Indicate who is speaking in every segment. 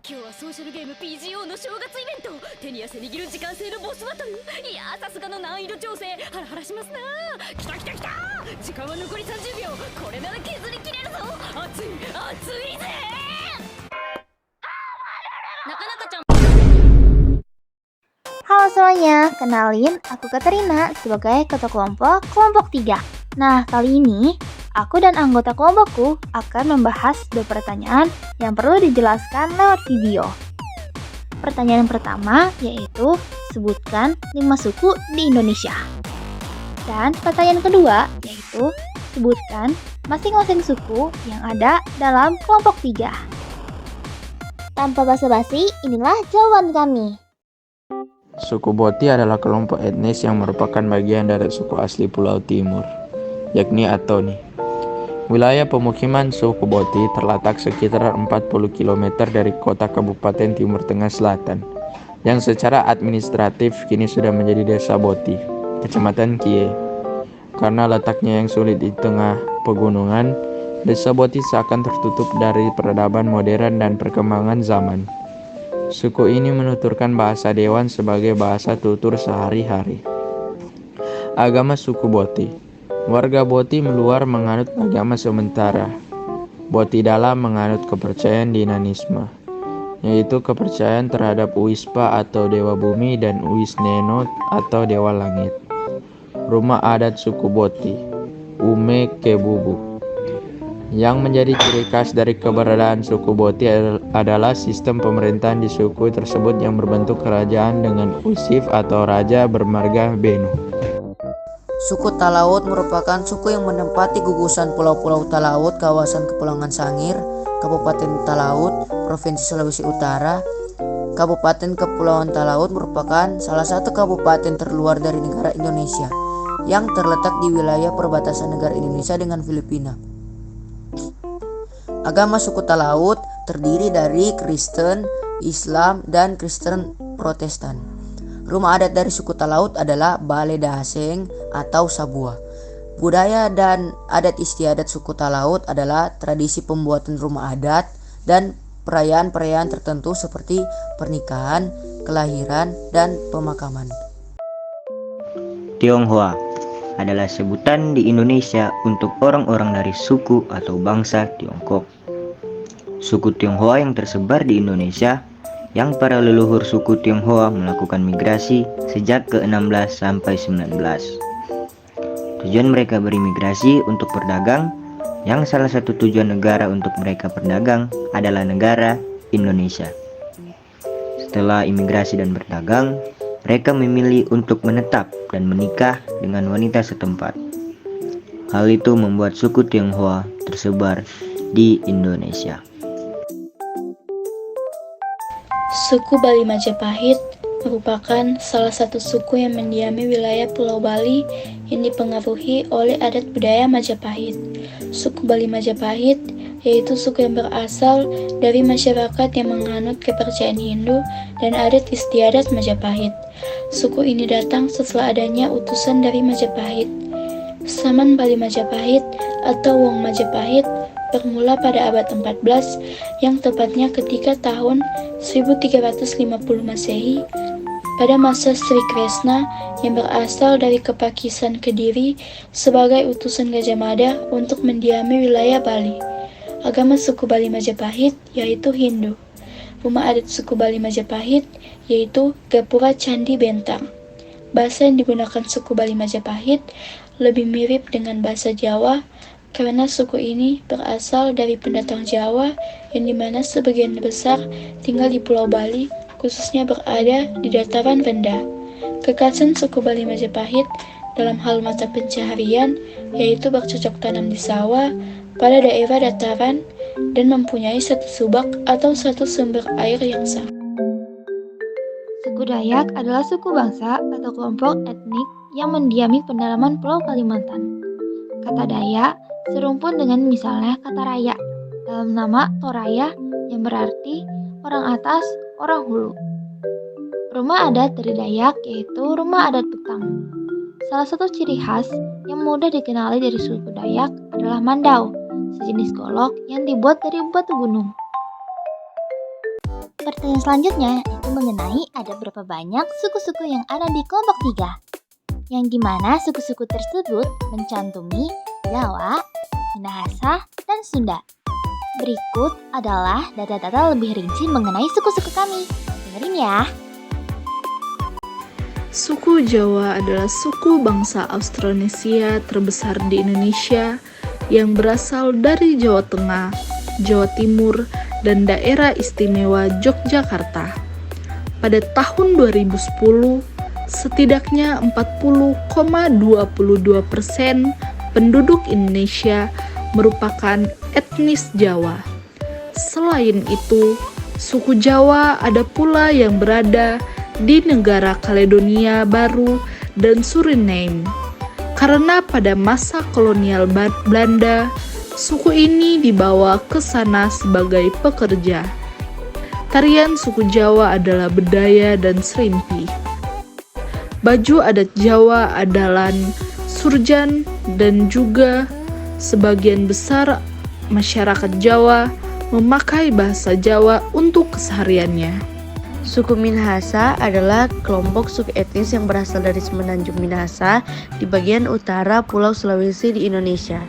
Speaker 1: 今日はソーシャルゲーム PGO の正月イベント。手に汗握る時間制のボスバトル。いやー、さすがの難易度調整、ハラハラしますな。来た来た来た。時間は残り30秒。これなら削りきれるぞ。熱い熱いぜ。なかなかちゃん。
Speaker 2: Halo semuanya, kenalin aku Katerina sebagai ketua kelompok 3. Nah, kali ini aku dan anggota kelompokku akan membahas 2 pertanyaan yang perlu dijelaskan lewat video. Pertanyaan pertama yaitu sebutkan 5 suku di Indonesia. Dan pertanyaan kedua yaitu sebutkan masing-masing suku yang ada dalam kelompok 3. Tanpa basa-basi, inilah jawaban kami.
Speaker 3: Suku Boti adalah kelompok etnis yang merupakan bagian dari suku asli Pulau Timur, yakni Atoni. Wilayah pemukiman suku Boti terletak sekitar 40 km dari kota Kabupaten Timur Tengah Selatan, yang secara administratif kini sudah menjadi Desa Boti, Kecamatan Kie. Karena letaknya yang sulit di tengah pegunungan, Desa Boti seakan tertutup dari peradaban modern dan perkembangan zaman. Suku ini menuturkan bahasa Dewan sebagai bahasa tutur sehari-hari. Agama suku Boti. Warga Boti luar menganut agama sementara. Boti dalam menganut kepercayaan Dinanisme, yaitu kepercayaan terhadap Uispa atau Dewa Bumi dan Uisneno atau Dewa Langit. Rumah adat suku Boti, Ume Kebubu. Yang menjadi ciri khas dari keberadaan suku Boti adalah sistem pemerintahan di suku tersebut yang berbentuk kerajaan dengan usif atau raja bermarga Benu.
Speaker 4: Suku Talaut merupakan suku yang menempati gugusan pulau-pulau Talaut, kawasan Kepulauan Sangir, Kabupaten Talaut, Provinsi Sulawesi Utara. Kabupaten Kepulauan Talaut merupakan salah satu kabupaten terluar dari negara Indonesia yang terletak di wilayah perbatasan negara Indonesia dengan Filipina. Agama suku Talaut terdiri dari Kristen, Islam, dan Kristen Protestan. Rumah adat dari suku Talaut adalah Bale Dahaseng atau Sabua. Budaya dan adat istiadat suku Talaut adalah tradisi pembuatan rumah adat dan perayaan-perayaan tertentu seperti pernikahan, kelahiran, dan pemakaman.
Speaker 5: Tionghoa adalah sebutan di Indonesia untuk orang-orang dari suku atau bangsa Tiongkok. Suku Tionghoa yang tersebar di Indonesia, yang para leluhur suku Tionghoa melakukan migrasi sejak ke-16 sampai 19. Tujuan mereka berimigrasi untuk berdagang, yang salah satu tujuan negara untuk mereka berdagang adalah negara Indonesia. Setelah imigrasi dan berdagang, mereka memilih untuk menetap dan menikah dengan wanita setempat. Hal itu membuat suku Tionghoa tersebar di Indonesia.
Speaker 6: Suku Bali Majapahit merupakan salah satu suku yang mendiami wilayah Pulau Bali yang dipengaruhi oleh adat budaya Majapahit. Suku Bali Majapahit yaitu suku yang berasal dari masyarakat yang menganut kepercayaan Hindu dan adat istiadat Majapahit. Suku ini datang setelah adanya utusan dari Majapahit. Saman Bali Majapahit atau Wong Majapahit bermula pada abad 14, yang tepatnya ketika tahun 1350 Masehi, pada masa Sri Kresna yang berasal dari Kepakisan Kediri sebagai utusan Gajah Mada untuk mendiami wilayah Bali. Agama suku Bali Majapahit yaitu Hindu. Rumah adat suku Bali Majapahit yaitu Gapura Candi Bentang. Bahasa yang digunakan suku Bali Majapahit lebih mirip dengan bahasa Jawa karena suku ini berasal dari pendatang Jawa yang dimana sebagian besar tinggal di Pulau Bali, khususnya berada di dataran rendah. Kekhasan suku Bali Majapahit dalam hal mata pencaharian yaitu bercocok tanam di sawah pada daerah dataran dan mempunyai satu subak atau satu sumber air yang sah.
Speaker 2: Suku Dayak adalah suku bangsa atau kelompok etnik yang mendiami pedalaman Pulau Kalimantan. Kata Dayak serumpun dengan misalnya kata Raya dalam nama Toraya yang berarti orang atas, orang hulu. Rumah adat dari Dayak yaitu rumah adat Betang. Salah satu ciri khas yang mudah dikenali dari suku Dayak adalah mandau, sejenis golok yang dibuat dari batu gunung. pertanyaan selanjutnya itu mengenai ada berapa banyak suku-suku yang ada di kelompok 3. Yang dimana suku-suku tersebut mencantumi Jawa, Minahasa, dan Sunda. Berikut adalah data-data lebih rinci mengenai suku-suku kami. Dengerin ya.
Speaker 7: Suku Jawa adalah suku bangsa Austronesia terbesar di Indonesia yang berasal dari Jawa Tengah, Jawa Timur, dan daerah istimewa Yogyakarta. Pada tahun 2010, setidaknya 40,22% penduduk Indonesia merupakan etnis Jawa. Selain itu, suku Jawa ada pula yang berada di negara Kaledonia Baru dan Suriname. Karena pada masa kolonial Belanda, suku ini dibawa ke sana sebagai pekerja. Tarian suku Jawa adalah bedaya dan serimpi. Baju adat Jawa adalah surjan dan juga sebagian besar masyarakat Jawa memakai bahasa Jawa untuk kesehariannya.
Speaker 8: Suku Minahasa adalah kelompok suku etnis yang berasal dari Semenanjung Minahasa di bagian utara Pulau Sulawesi di Indonesia.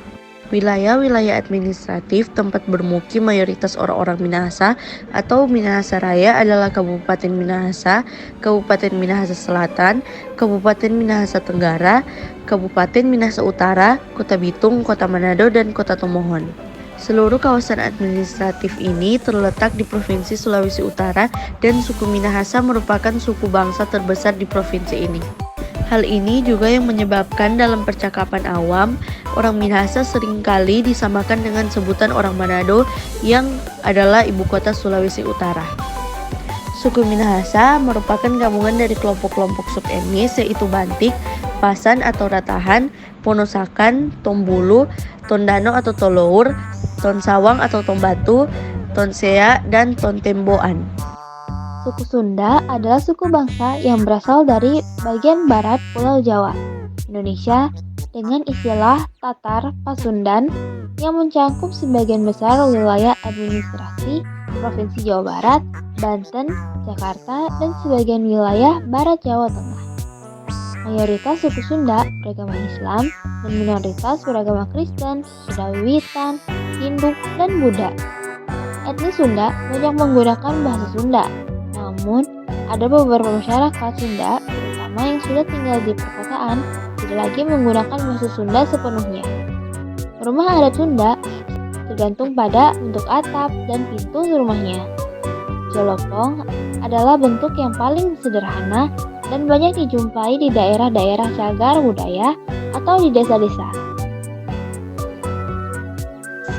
Speaker 8: Wilayah-wilayah administratif tempat bermukim mayoritas orang-orang Minahasa atau Minahasa Raya adalah Kabupaten Minahasa, Kabupaten Minahasa Selatan, Kabupaten Minahasa Tenggara, Kabupaten Minahasa Utara, Kota Bitung, Kota Manado, dan Kota Tomohon. Seluruh kawasan administratif ini terletak di Provinsi Sulawesi Utara dan suku Minahasa merupakan suku bangsa terbesar di provinsi ini. Hal ini juga yang menyebabkan dalam percakapan awam, orang Minahasa seringkali disamakan dengan sebutan orang Manado yang adalah ibu kota Sulawesi Utara. Suku Minahasa merupakan gabungan dari kelompok-kelompok subetnis yaitu Bantik, Pasan atau Ratahan, Ponosakan, Tombulu, Tondano atau Tolour, Tonsawang atau Tombatu, Tonsea, dan Tontemboan.
Speaker 2: Suku Sunda adalah suku bangsa yang berasal dari bagian barat Pulau Jawa, Indonesia, dengan istilah Tatar Pasundan yang mencakup sebagian besar wilayah administrasi Provinsi Jawa Barat, Banten, Jakarta, dan sebagian wilayah Barat Jawa Tengah. Mayoritas suku Sunda beragama Islam dan minoritas beragama Kristen, Sunda Wiwitan, Hindu, dan Buddha. Etnis Sunda banyak menggunakan bahasa Sunda, namun ada beberapa masyarakat Sunda, terutama yang sudah tinggal di perkotaan, tidak lagi menggunakan bahasa Sunda sepenuhnya. Rumah adat Sunda tergantung pada bentuk atap dan pintu rumahnya. Jolopong adalah bentuk yang paling sederhana dan banyak dijumpai di daerah-daerah cagar budaya atau di desa-desa.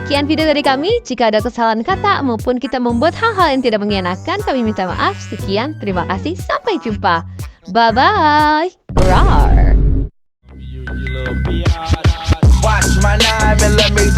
Speaker 9: Sekian video dari kami. Jika ada kesalahan kata maupun kita membuat hal-hal yang tidak mengenakan, kami minta maaf. Sekian, terima kasih, sampai jumpa. Bye-bye. Roar.
Speaker 10: Watch my 9mm